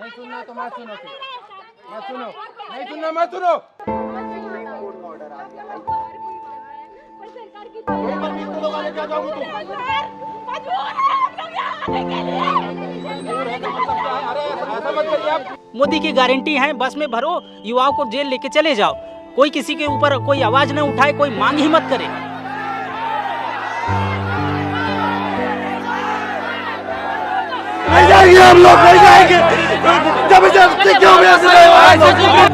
नहीं सुनना तो मत सुनो, मत सुनो, नहीं सुनना मत सुनो। मोदी की गारंटी है, बस में भरो, युवाओं को जेल लेके चले जाओ, कोई किसी के ऊपर कोई आवाज न उठाए, कोई मांग ही मत करे। हम लोग नहीं जाएंगे, जबरदस्ती क्यों भेज रहे हो?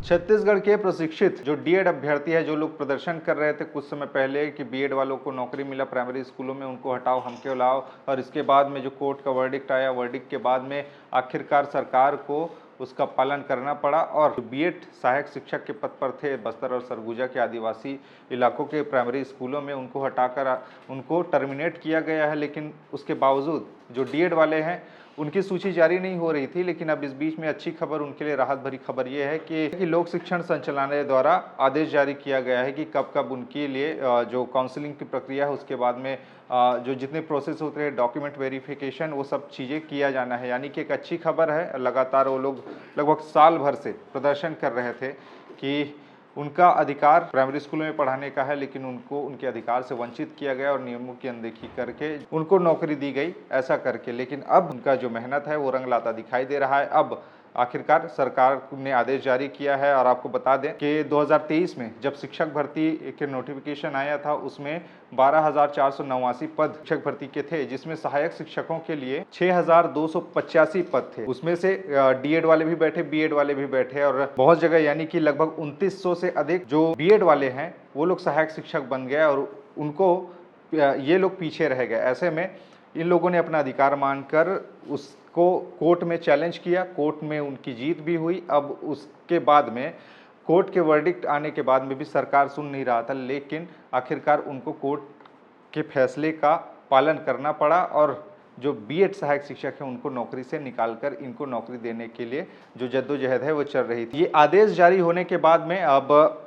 छत्तीसगढ़ के प्रशिक्षित जो डीएड अभ्यर्थी है, जो लोग प्रदर्शन कर रहे थे कुछ समय पहले कि बीएड वालों को नौकरी मिला प्राइमरी स्कूलों में, उनको हटाओ, हम क्यों लाओ, और इसके बाद में जो कोर्ट का वर्डिक्ट आया, वर्डिक्ट के बाद में आखिरकार सरकार को उसका पालन करना पड़ा और बीएड सहायक शिक्षक के पद पर थे बस्तर और सरगुजा के आदिवासी इलाकों के प्राइमरी स्कूलों में, उनको हटाकर उनको टर्मिनेट किया गया है। लेकिन उसके बावजूद जो डीएड वाले हैं उनकी सूची जारी नहीं हो रही थी। लेकिन अब इस बीच में अच्छी खबर, उनके लिए राहत भरी खबर ये है कि लोक शिक्षण संचालनालय द्वारा आदेश जारी किया गया है कि कब कब उनके लिए जो काउंसलिंग की प्रक्रिया है उसके बाद में जो जितने प्रोसेस होते हैं, डॉक्यूमेंट वेरिफिकेशन, वो सब चीज़ें किया जाना है। यानी कि एक अच्छी खबर है। लगातार वो लोग लगभग साल भर से प्रदर्शन कर रहे थे कि उनका अधिकार प्राइमरी स्कूलों में पढ़ाने का है, लेकिन उनको उनके अधिकार से वंचित किया गया और नियमों की अनदेखी करके उनको नौकरी दी गई, ऐसा करके। लेकिन अब उनका जो मेहनत है वो रंग लाता दिखाई दे रहा है। अब आखिरकार सरकार ने आदेश जारी किया है। और आपको बता दें कि 2023 में जब शिक्षक भर्ती के नोटिफिकेशन आया था उसमें 12,489 पद शिक्षक भर्ती के थे, जिसमें सहायक शिक्षकों के लिए 6,285 पद थे। उसमें से डीएड वाले भी बैठे, बीएड वाले भी बैठे, और बहुत जगह यानी कि लगभग 2900 से अधिक जो बीएड वाले हैं वो लोग सहायक शिक्षक बन गए और उनको ये लोग पीछे रह गए। ऐसे में इन लोगों ने अपना अधिकार मानकर उसको कोर्ट में चैलेंज किया, कोर्ट में उनकी जीत भी हुई। अब उसके बाद में कोर्ट के वर्डिक्ट आने के बाद में भी सरकार सुन नहीं रहा था, लेकिन आखिरकार उनको कोर्ट के फैसले का पालन करना पड़ा और जो बीएड सहायक शिक्षक हैं उनको नौकरी से निकालकर इनको नौकरी देने के लिए जो जद्दोजहद है वो चल रही थी। ये आदेश जारी होने के बाद में अब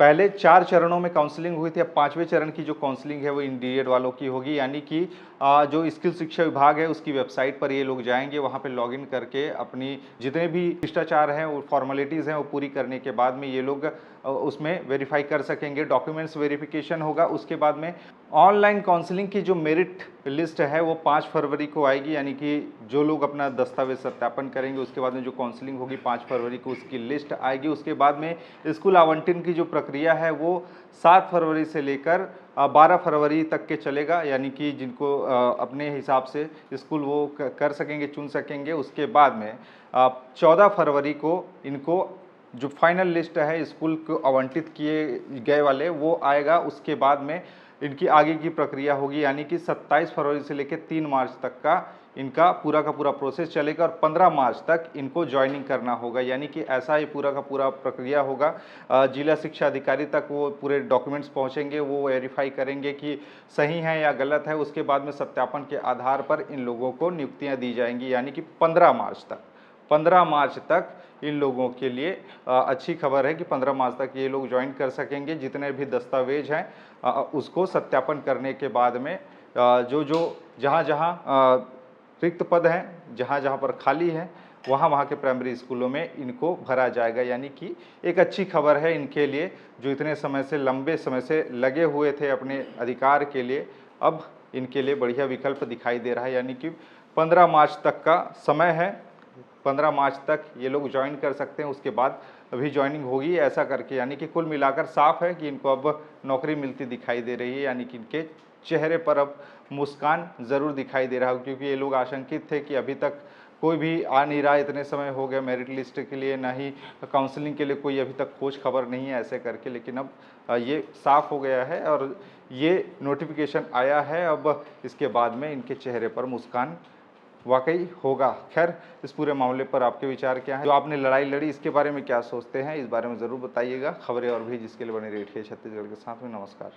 पहले 4 चरणों में काउंसलिंग हुई थी, अब 5वें चरण की जो काउंसलिंग है वो इन डीएड वालों की होगी। यानी कि जो स्किल शिक्षा विभाग है उसकी वेबसाइट पर ये लोग जाएंगे, वहाँ पे लॉगिन करके अपनी जितने भी शिष्टाचार हैं वो फॉर्मेलिटीज़ हैं वो पूरी करने के बाद में ये लोग उसमें वेरीफाई कर सकेंगे, डॉक्यूमेंट्स वेरिफिकेशन होगा। उसके बाद में ऑनलाइन काउंसलिंग की जो मेरिट लिस्ट है वो 5 फरवरी को आएगी। यानी कि जो लोग अपना दस्तावेज सत्यापन करेंगे उसके बाद में जो काउंसलिंग होगी 5 फरवरी को उसकी लिस्ट आएगी। उसके बाद में स्कूल आवंटन की जो प्रक्रिया है वो 7 फरवरी से लेकर 12 फरवरी तक के चलेगा। यानी कि जिनको अपने हिसाब से स्कूल वो कर सकेंगे, चुन सकेंगे। उसके बाद में 14 फरवरी को इनको जो फाइनल लिस्ट है स्कूल को आवंटित किए गए वाले वो आएगा। उसके बाद में इनकी आगे की प्रक्रिया होगी। यानी कि 27 फरवरी से लेकर 3 मार्च तक का इनका पूरा का पूरा प्रोसेस चलेगा और 15 मार्च तक इनको ज्वाइनिंग करना होगा। यानी कि ऐसा ही पूरा का पूरा प्रक्रिया होगा। जिला शिक्षा अधिकारी तक वो पूरे डॉक्यूमेंट्स पहुंचेंगे, वो वेरीफाई करेंगे कि सही है या गलत है। उसके बाद में सत्यापन के आधार पर इन लोगों को नियुक्तियां दी जाएंगी। यानी कि 15 मार्च तक इन लोगों के लिए अच्छी खबर है कि 15 मार्च तक ये लोग ज्वाइन कर सकेंगे। जितने भी दस्तावेज हैं उसको सत्यापन करने के बाद में जहाँ रिक्त पद हैं, जहाँ पर खाली हैं, वहाँ के प्राइमरी स्कूलों में इनको भरा जाएगा। यानी कि एक अच्छी खबर है इनके लिए जो इतने समय से लंबे समय से लगे हुए थे अपने अधिकार के लिए। अब इनके लिए बढ़िया विकल्प दिखाई दे रहा है। यानी कि 15 मार्च तक का समय है, 15 मार्च तक ये लोग ज्वाइन कर सकते हैं। उसके बाद अभी ज्वाइनिंग होगी ऐसा करके। यानी कि कुल मिलाकर साफ है कि इनको अब नौकरी मिलती दिखाई दे रही है। यानी कि इनके चेहरे पर अब मुस्कान ज़रूर दिखाई दे रहा है, क्योंकि ये लोग आशंकित थे कि अभी तक कोई भी आ नहीं रहा, इतने समय हो गया मेरिट लिस्ट के लिए, ना ही काउंसलिंग के लिए कोई अभी तक खोज खबर नहीं है ऐसे करके। लेकिन अब ये साफ हो गया है और ये नोटिफिकेशन आया है। अब इसके बाद में इनके चेहरे पर मुस्कान वाकई होगा। खैर, इस पूरे मामले पर आपके विचार क्या हैं? जो आपने लड़ाई लड़ी इसके बारे में क्या सोचते हैं, इस बारे में ज़रूर बताइएगा। खबरें और भी जिसके लिए बने रहिए छत्तीसगढ़ के साथ में। नमस्कार।